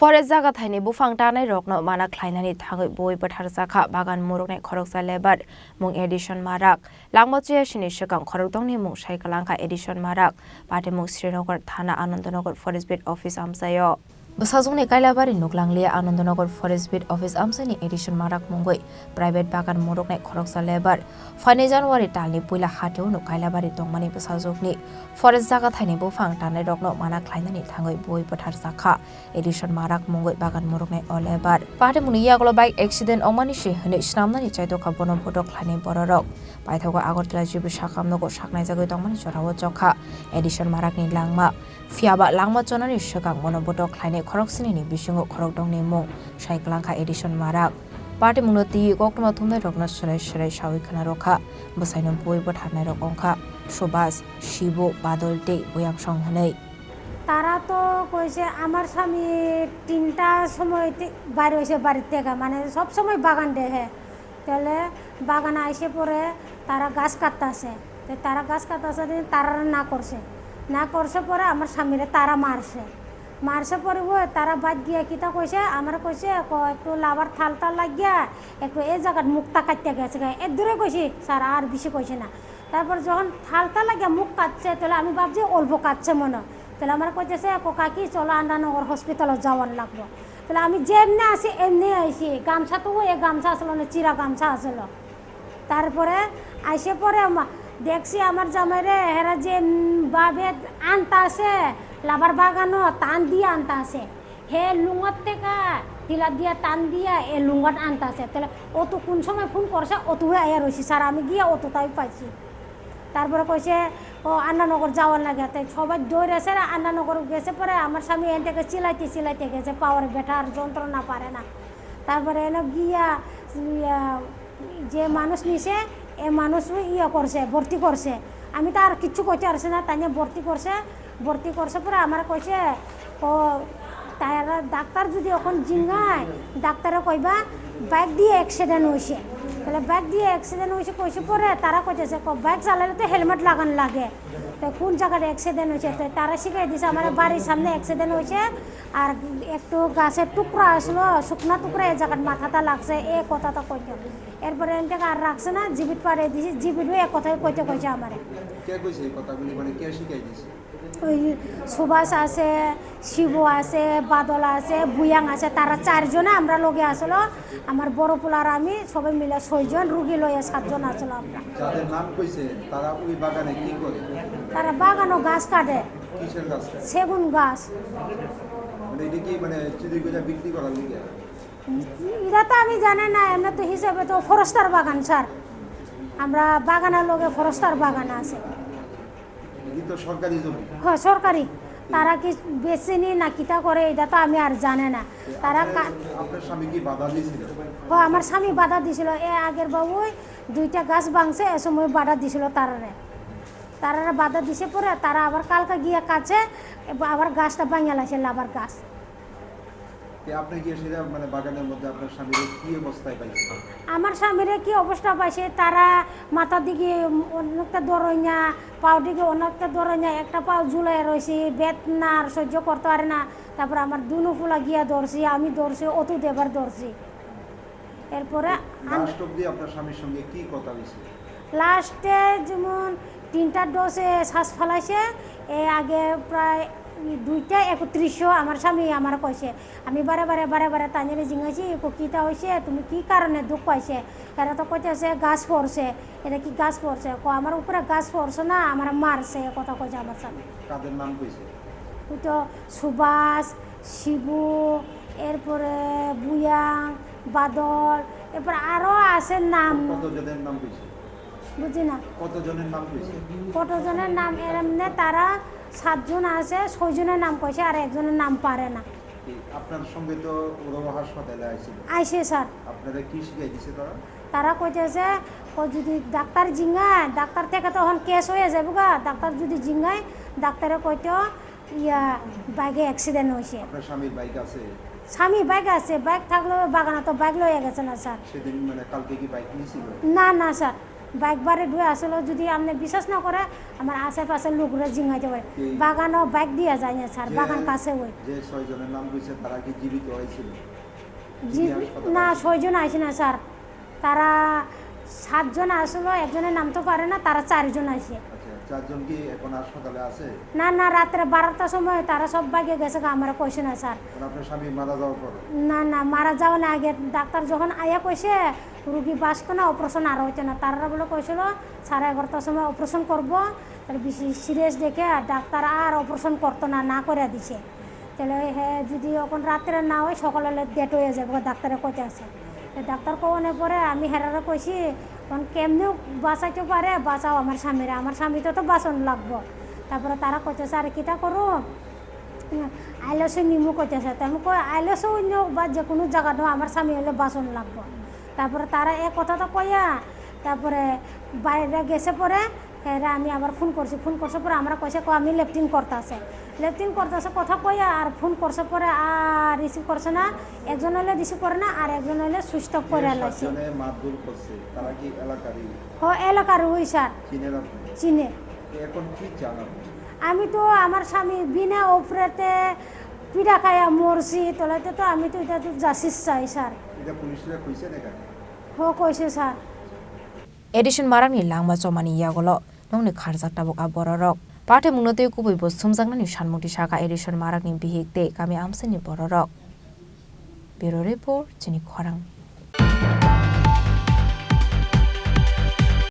Forest Jagathai Buphang Tannai Rokno Mana Khlainani Thangwi Buwi Butharjakha Bagan Mwruknai Khoroksa lebar Mung Adison Marak Langma Sini Swkang Khorokdok ni Mung Kwlangkha Adison Marak Patimung Srinagar Thana Anandanagar Forest Bid Office Amchaio Bwsajwk Kailaibari nuklanglia Anandanagar Forest Bid Office Amchaini Adison Marak Mungoi Private Bagan Mwruknai Khoroksa lebar 5 January talni puila hateu nu Kailaibari tongmani Bwsajwk ni Forest Jagathai ni Buphang Tannai Rokno Mana Khlainani Thangwi Buwi Butharjakha Adison Marak Mungoi Bagan Mwruknai olebar Patimung yaglo bike accident omani shi hne snamnani chaidokha bono photo khlaini bororok paithoga Agartala jibu Swkangno go saknai jagoi tongmani Bwsajwk Adison Marak ni Langma Fiaba Langma chonani Swkang bono photo khlaini Khoroksini ni bisingo Khorokdok ni Mung Kwlangkha Adison Marak Patimung no ti Rokno thumnai Rokno serai sawi khana rokha bwsaino Buwi butharnai rok ongkha Subas Shibu Badol Dei Buyam Songhnai তারা তো কইছে আমার স্বামী 3টা সময় বাইরে হইছে বাড়ি থেকে মানে সব সময় বাগান দেখে তাহলে বাগান আইসে পরে তারা গাছ কাটতাছে তো তারা গাছ কাটতাছে তারা না করছে পরে আমার স্বামীরে তারা মারছে পরে তারা বাদ গিয়া কিতা কইছে আমার কইছে একটু লাভার থাল লাগিয়া একটু এই জায়গার মুখটা কাটতে গেছে এর দূরে কইছি স্যার আর বেশি কইছে না তারপর যখন থাল লাগিয়া মুখ কাটছে তাহলে আমি ভাবছি অল্প কাটছে মনে তাহলে আমার কইতেছে কাকি চলো আন্দানগর হসপিটালে যাওয়ার লাগবো তাহলে আমি যেমনি আসি এমনি আইসি গামছা তো এ গামছা আসলো না চিরা গামছা আসলো তারপরে আইসে পরে দেখছি আমার জামাইরে হেরা যে বাবে আনতা আছে লাভার বাগানো টান দিয়ে আনতা আছে হে লুঙ্গত থেকে তিলা দিয়া টান দিয়া এ লুঙ্গত আনতা আছে তাহলে ও তো কোন সময় ফোন করছে অত হয়ে আয়া রয়েছি স্যার আমি গিয়ে অতটাই পাইছি তারপরে কইছে ও আন্দানগর যাওয়ার লাগে তাই সবাই দৌড়ে আসে আন্দানগর গেছে পরে আমার স্বামী এখান থেকে চিলাইতে গেছে পাওয়ার বেটার যন্ত্রণা পারে না তারপরে এনে গিয়া যে মানুষ নিছে এ মানুষ করছে ভর্তি করছে আমি তো আর কিচ্ছু কইতে পারছি না তাই ভর্তি করছে পরে আমার কইছে ও তারা ডাক্তার যদি এখন জিঙ্গায় ডাক্তারে কইবা বাইক দিয়ে অ্যাক্সিডেন্ট হয়েছে তাহলে বাইক দিয়ে অ্যাক্সিডেন্ট হয়েছে কইছে পরে তারা কইতেছে বাইক চালালে তো হেলমেট লাগান লাগে তো কোন জায়গায় অ্যাক্সিডেন্ট হয়েছে তো তারা শিখাই দিছে আমার বাড়ির সামনে অ্যাক্সিডেন্ট হয়েছে আর একটু গাছের টুকরা আসলো শুকনা টুকরা এই জায়গার মাথাটা লাগছে এ কথাটা কইতে এরপরে এনটাকে আর রাখছে না জিবিট পাড়ে দিছি জিবিটও এক কথাই কইছে আমারে কে কইছে এই কথাগুলি মানে কে শিখাই দিছে ওই সুভাষ আছে শিবু আছে বাদল আছে বুয়াং আছে তারা 4 জনে আমরা লগে আসলো আমার বড় পোলার আমি সবাই মিলে 6 জন রুগী লয়ে 7 জন আসলো আমরা যাদের নাম কইছে তারা ওই বাগানে কি করে তারা বাগানো গাছ কাটে কিসের গাছ সেগুন গাছ মানে এটা কি মানে চুরি করে বিক্রি করা লাগে এটা তো আমি জানি না এমনি তো হিসাবে তো ফরেস্টার বাগান স্যার আমরা বাগানের লগে ফরেস্টার বাগান আছে তো সরকারি জমি হ্যাঁ সরকারি তারা কি বেচেনি না কিতা করে এটা তো আমি আর জানে না তারা আপনার স্বামী কি বাধা দিয়েছিল হ্যাঁ আমার স্বামী বাধা দিছিল এ আগের বাবুই 2টা গাছ ভাঙছে এ সময় বাধা দিছিল তারা বাধা দিছে পরে তারা আবার কালকে গিয়ে কাছে আবার গাছটা ভাঙিয়ে লাইছে লাভার গাছ আপনি কি সেটা মানে বাগানের মধ্যে আপনার স্বামীর কি অবস্থায় পাইছে আমার স্বামীর কি অবস্থা পাইছে তারা মাথা দিকে অনেকটা দরইনা পাও দিকে অনেকটা দরইনা একটা পাও ঝুলাই রয়েছে বেদনার সহ্য করতে পারে না তারপর আমার দুনো ফুলা গিয়া ধরছি আমি ধরছি অতু দেবার ধরছি এরপরে লাস্ট অবধি আপনার স্বামীর সঙ্গে কি কথা হয়েছে লাস্টে যেমন 3টা ডোজে শ্বাস ফেলাইছে এ আগে প্রায় 2টা 3100 আমার স্বামী আমার কইছে আমি বারে তাঞ্জানি জিঙাইছি কিতা হয়েছে তুমি কি কারণে দুঃখ পাইছে এরা তো কইতেছে গাছ পড়ছে এটা কি গাছ পড়ছে আমার উপরে গাছ পড়ছে না আমার মারছে কথা কইছে আমার স্বামী কাদের নাম কইছে ওই তো সুভাষ শিবু এরপরে বুয়াং বাদল এরপর আরও আছে নাম কতজনের নাম কইছে বুঝি না কতজনের নাম এমনি তারা 7 জন আছে 6 জনের নাম কইছে আর একজনের নাম পারে না আপনার সঙ্গে তো ওরা হাসপাতালে আইছে স্যার আপনারা কি শিখাই দিছে তারা কইতেছে যদি ডাক্তার জিঙ্গায় ডাক্তার থেকে তখন কেস হয়ে যাবে গা ডাক্তার যদি জিঙ্গায় ডাক্তারে কইতো বাইকে অ্যাক্সিডেন্ট হয়েছে আপনার স্বামীর বাইক আছে বাইক আছে বাইক থাকলেও বাগানে তো বাইক লয়ে গেছে না স্যার সেদিন মানে কালকে কি বাইক নিয়েছিল না স্যার বাইক বারে ধুয়ে আসলে যদি আপনি বিশ্বাস না করে আমার আশেপাশের লোকরা জিঙাইতে পারে বাগানও বাইক দিয়ে যায় না স্যার বাগান কাছে ওই যে 6 জনের নাম কইছে তারা কি জীবিত হয়েছিল না 6 জন আইছে না স্যার তারা 7 জন আসলো একজনের নাম তো পারে না তারা 4 জন আইছে আচ্ছা 4 জন কি এখন হাসপাতালে আছে না না রাত্রে 12টার সময় তারা সব বাইকে গেছে আমরা কইছে না স্যার আপনার স্বামী মারা যাওয়ার পর না না মারা যাওয়া না আগে ডাক্তার যখন আয়া কইছে রুগী বাঁচতো না অপারেশন আর হইতো না তারা বলে কইছিল 11:30টার সময় অপারেশন করবো তাহলে বেশি সিরিয়াস দেখে ডাক্তার আর অপারেশন করতো না করে দিছে তাহলে হ্যাঁ যদি এখন রাত্রে না হয় সকালে ডেট হয়ে যাবে ডাক্তারে কইতে আছে ডাক্তার কোয়ানোর পরে আমি হেরারে কইছি কারণ কেমনি বাঁচাইতে পারে বাঁচাও আমার স্বামীর তো বাঁচানো লাগবো তারপরে তারা কইতেছে আর কিটা করো আইলসে নিমু কইতেছে তো আমি কই আইলসে অন্য বা যে কোনো জায়গা আমার স্বামী হলে বাঁচানো লাগবো তারপরে তারা এক কথা তো কইয়া তারপরে বাইরে গেছে পরে এরা আমি আবার ফোন করছি ফোন করছে পরে আমরা কইছে আমি লেফটিন করতেছে কথা কইয়া আর ফোন করছে পরে আর রিসিভ করছে না একজন হলে রিসিভ করে না আর একজন হলে সুইচ অফ করে লাইছে মারধর করছে তারা কি এলাকারই এলাকার ওই স্যার চিনে এখন কি জানেন আমি তো আমার স্বামী বিনা অপরেতে পিঠা খাইয়া মরছি তোলাতে তো আমি তো এটা তো জাসিস চাই স্যার এটা পুলিশরা কইছে না কেন কইছে sir Adison Marak ni Langma chomani yagolo nongni kharjak tabuk abororok Patimung no te kubui bo sumjangnani sanmukti saka Adison Marak ni bihikte kami Amchaini bororok Bureau report Chini Khorang